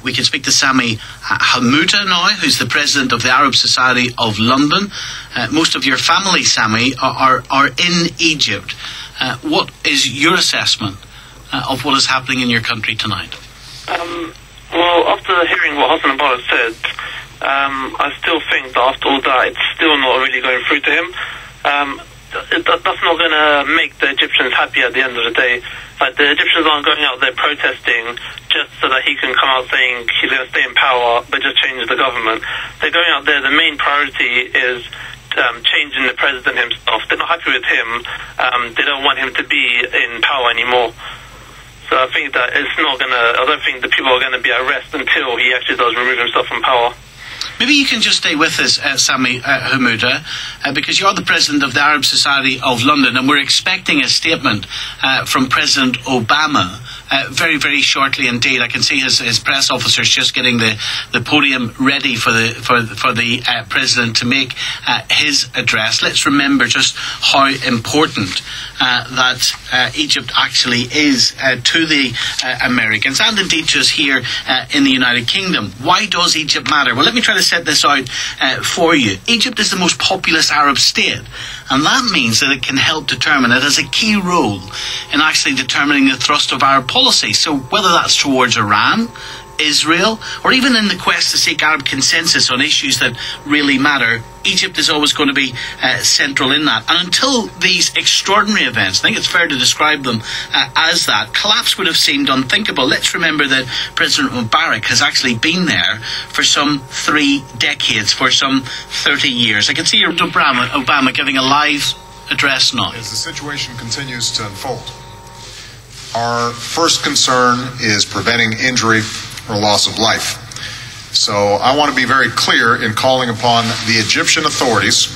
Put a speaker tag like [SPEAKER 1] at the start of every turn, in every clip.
[SPEAKER 1] We can speak to Sammy Hamouda now, who's the president of the Arab Society of London. Most of your family, Sammy, are in Egypt. What is your assessment of what is happening in your country tonight?
[SPEAKER 2] Well, after hearing what Hassan Mubarak said, I still think that after all that, it's still not really going through to him. That's not going to make the Egyptians happy at the end of the day. Like, the Egyptians aren't going out there protesting just so that he can come out saying he's going to stay in power but just change the government. They're going out there, the main priority is changing the president himself. They're not happy with him. They don't want him to be in power anymore. So I think that I don't think the people are going to be at rest until he actually does remove himself from power.
[SPEAKER 1] Maybe you can just stay with us, Sammy Hamouda, because you're the president of the Arab Society of London, and we're expecting a statement from President Obama very, very shortly indeed. I can see his press officers just getting the podium ready for the president to make his address. Let's remember just how important that Egypt actually is to the Americans, and indeed just here in the United Kingdom. Why does Egypt matter? Well, let me try to set this out for you. Egypt is the most populous Arab state, and that means that it can help determine, it has a key role in actually determining the thrust of Arab policy. So whether that's towards Iran, Israel, or even in the quest to seek Arab consensus on issues that really matter, Egypt is always going to be central in that. And until these extraordinary events, I think it's fair to describe them as that, collapse would have seemed unthinkable. Let's remember that President Mubarak has actually been there for some 3 decades, for some 30 years. I can see Obama giving a live address now.
[SPEAKER 3] As the situation continues to unfold, our first concern is preventing injury or loss of life. So I want to be very clear in calling upon the Egyptian authorities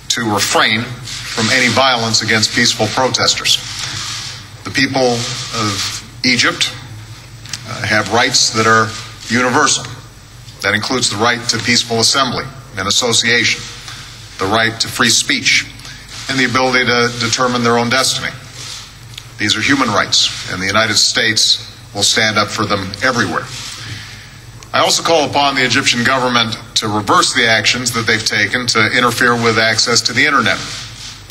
[SPEAKER 3] to refrain from any violence against peaceful protesters. The people of Egypt have rights that are universal. That includes the right to peaceful assembly and association, the right to free speech, and the ability to determine their own destiny. These are human rights, and the United States will stand up for them everywhere. I also call upon the Egyptian government to reverse the actions that they've taken to interfere with access to the internet,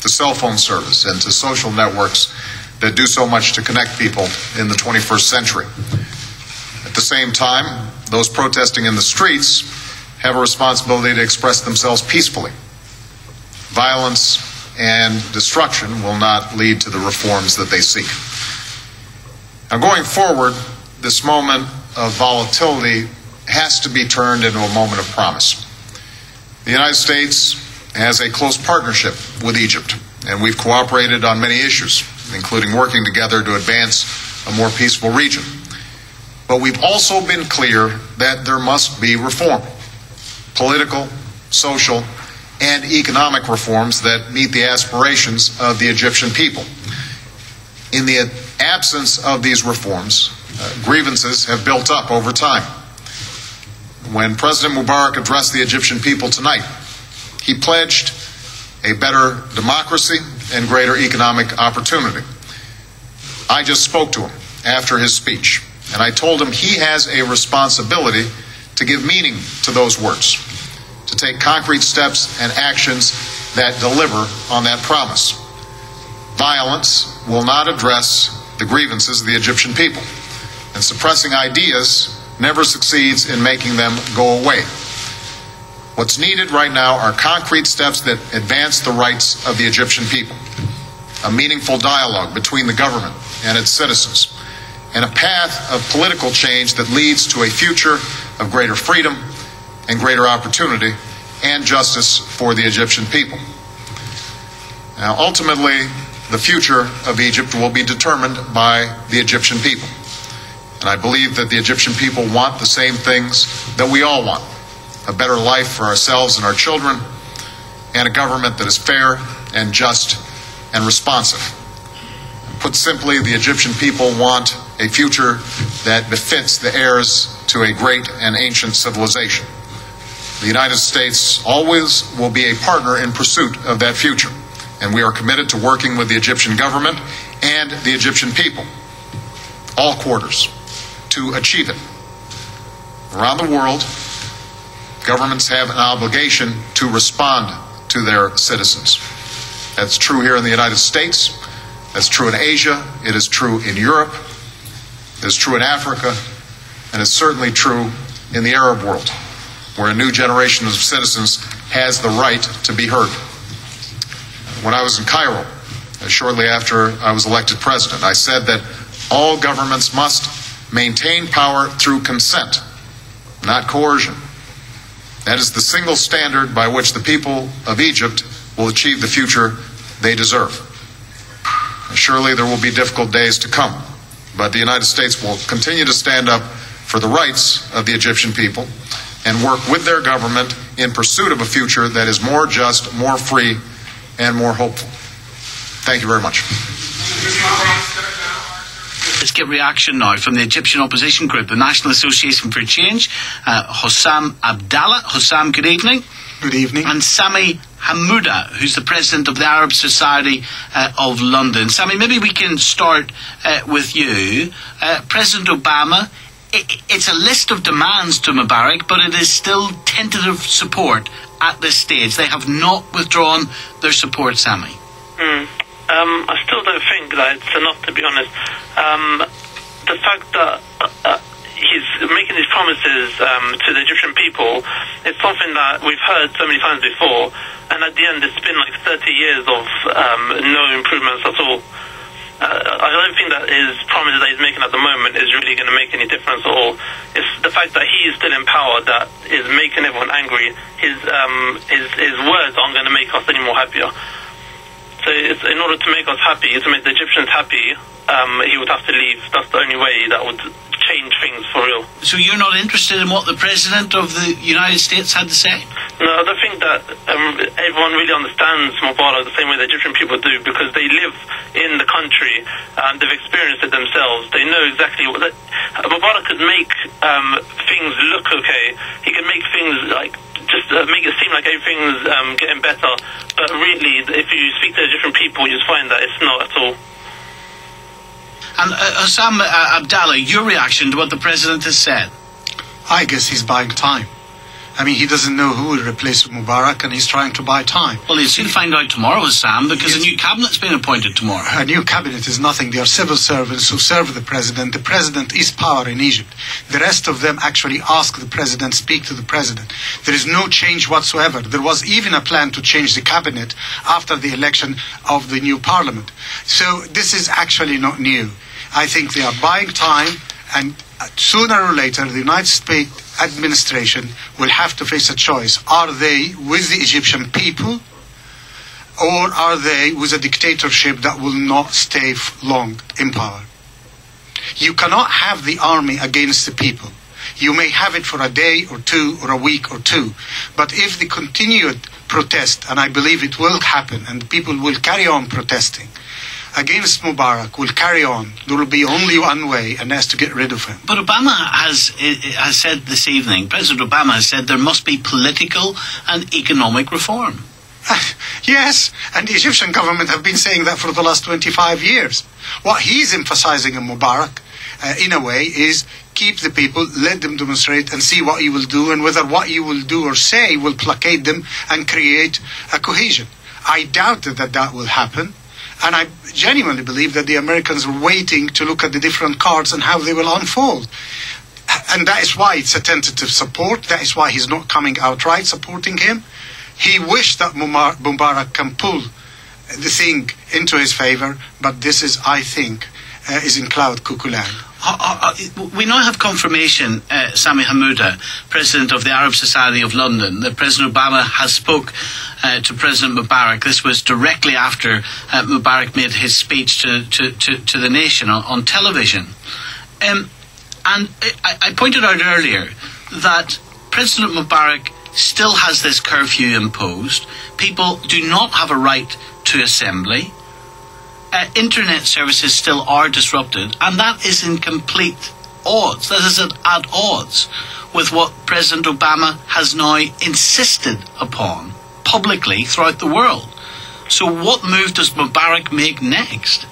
[SPEAKER 3] to cell phone service, and to social networks that do so much to connect people in the 21st century. At the same time, those protesting in the streets have a responsibility to express themselves peacefully. Violence and destruction will not lead to the reforms that they seek. Now, going forward, this moment of volatility has to be turned into a moment of promise. The United States has a close partnership with Egypt, and we've cooperated on many issues, including working together to advance a more peaceful region. But we've also been clear that there must be reform, political, social, and economic reforms that meet the aspirations of the Egyptian people. In the absence of these reforms, grievances have built up over time. When President Mubarak addressed the Egyptian people tonight, he pledged a better democracy and greater economic opportunity. I just spoke to him after his speech, and I told him he has a responsibility to give meaning to those words, to take concrete steps and actions that deliver on that promise. Violence will not address the grievances of the Egyptian people, and suppressing ideas never succeeds in making them go away. What's needed right now are concrete steps that advance the rights of the Egyptian people, a meaningful dialogue between the government and its citizens, and a path of political change that leads to a future of greater freedom and greater opportunity and justice for the Egyptian people. Now, ultimately, the future of Egypt will be determined by the Egyptian people. And I believe that the Egyptian people want the same things that we all want: a better life for ourselves and our children, and a government that is fair and just and responsive. Put simply, the Egyptian people want a future that befits the heirs to a great and ancient civilization. The United States always will be a partner in pursuit of that future, and we are committed to working with the Egyptian government and the Egyptian people, all quarters, to achieve it. Around the world, governments have an obligation to respond to their citizens. That's true here in the United States. That's true in Asia. It is true in Europe. It is true in Africa. And it's certainly true in the Arab world, where a new generation of citizens has the right to be heard. When I was in Cairo, shortly after I was elected president, I said that all governments must maintain power through consent, not coercion. That is the single standard by which the people of Egypt will achieve the future they deserve. Surely there will be difficult days to come, but the United States will continue to stand up for the rights of the Egyptian people and work with their government in pursuit of a future that is more just, more free, and more hopeful. Thank you very much.
[SPEAKER 1] Let's get reaction now from the Egyptian opposition group, the National Association for Change. Hossam Abdallah. Hossam, good evening.
[SPEAKER 4] Good evening.
[SPEAKER 1] And Sammy Hamouda, who's the president of the Arab Society of London. Sammy, maybe we can start with you. President Obama, it's a list of demands to Mubarak, but it is still tentative support at this stage. They have not withdrawn their support, Sammy.
[SPEAKER 2] I still don't think that it's enough, to be honest. The fact that he's making these promises to the Egyptian people, it's something that we've heard so many times before, and at the end it's been like 30 years of no improvements at all. I don't think that his promises that he's making at the moment is really going to make any difference at all. It's the fact that he is still in power that is making everyone angry. His words aren't going to make us any more happier. So it's, in order to make us happy, to make the Egyptians happy, he would have to leave. That's the only way that would change things for real.
[SPEAKER 1] So you're not interested in what the President of the United States had to say?
[SPEAKER 2] No, I don't think that everyone really understands Mubarak the same way the Egyptian people do, because they live in the country and they've experienced it themselves. They know exactly what... Mubarak could make things look okay. He could make things like... just make it seem like everything's getting better. But really, if you speak to different people, you just find that it's not at all.
[SPEAKER 1] And Hossam Abdallah, your reaction to what the President has said?
[SPEAKER 4] I guess he's buying time. I mean, he doesn't know who will replace Mubarak, and he's trying to buy time.
[SPEAKER 1] Well, he'll soon find out tomorrow, Hossam, because a new cabinet's been appointed tomorrow.
[SPEAKER 4] A new cabinet is nothing. They are civil servants who serve the president. The president is power in Egypt. The rest of them actually ask the president, speak to the president. There is no change whatsoever. There was even a plan to change the cabinet after the election of the new parliament. So this is actually not new. I think they are buying time, and sooner or later the United States administration will have to face a choice. Are they with the Egyptian people, or are they with a dictatorship that will not stay long in power? You cannot have the army against the people. You may have it for a day or two or a week or two, but if the continued protest, and I believe it will happen, and the people will carry on protesting against Mubarak, will carry on, there will be only one way, and that's to get rid of him.
[SPEAKER 1] But Obama has said this evening, President Obama has said there must be political and economic reform.
[SPEAKER 4] Yes, and the Egyptian government have been saying that for the last 25 years. What he's emphasizing in Mubarak, in a way, is keep the people, let them demonstrate, and see what he will do, and whether what he will do or say will placate them and create a cohesion. I doubt that that will happen. And I genuinely believe that the Americans are waiting to look at the different cards and how they will unfold. And that is why it's a tentative support. That is why he's not coming outright supporting him. He wished that Mubarak can pull the thing into his favor, but this is, I think, is in cloud cuckoo land.
[SPEAKER 1] We now have confirmation, Sammy Hamouda, President of the Arab Society of London, that President Obama has spoke to President Mubarak. This was directly after Mubarak made his speech to the nation on television. And I pointed out earlier that President Mubarak still has this curfew imposed. People do not have a right to assembly. Internet services still are disrupted, and that is in complete odds. That is at odds with what President Obama has now insisted upon publicly throughout the world. So what move does Mubarak make next?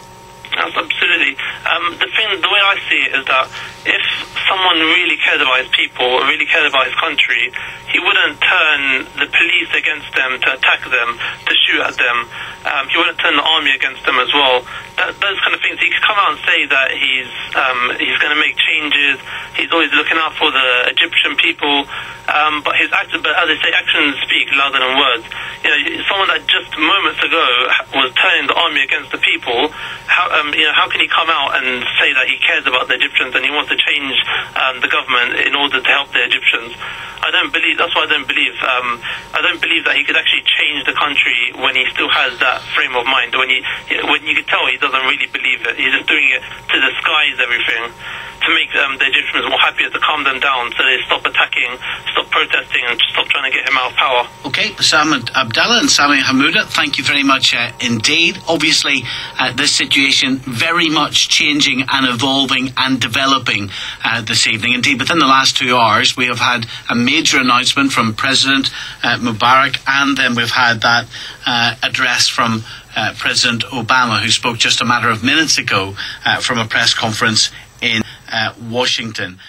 [SPEAKER 2] That's absolutely. The way I see it is that if someone really cared about his people, really cared about his country, he wouldn't turn the police against them to attack them, to shoot at them. He wouldn't turn the army against them as well. Those kind of things. He could come out and say that he's going to make changes. He's always looking out for the Egyptian people. But as they say, actions speak louder than words. You know, someone that just moments ago was turning the army against the people. How can he come out and say that he cares about the Egyptians and he wants to change the government in order to help the Egyptians? I don't believe. That's why I don't believe. I don't believe that he could actually change the country when he still has that frame of mind. When you could tell he doesn't really believe it. He's just doing it to disguise everything, to make the Egyptians more happier, to calm them down, so they stop attacking, stop protesting, and stop trying to get him out of power.
[SPEAKER 1] Okay, Sam Abdallah and Sammy Hamouda, thank you very much indeed. Obviously, this situation very much changing and evolving and developing this evening. Indeed, within the last 2 hours, we have had a major announcement from President Mubarak, and then we've had that address from President Obama, who spoke just a matter of minutes ago from a press conference in Washington.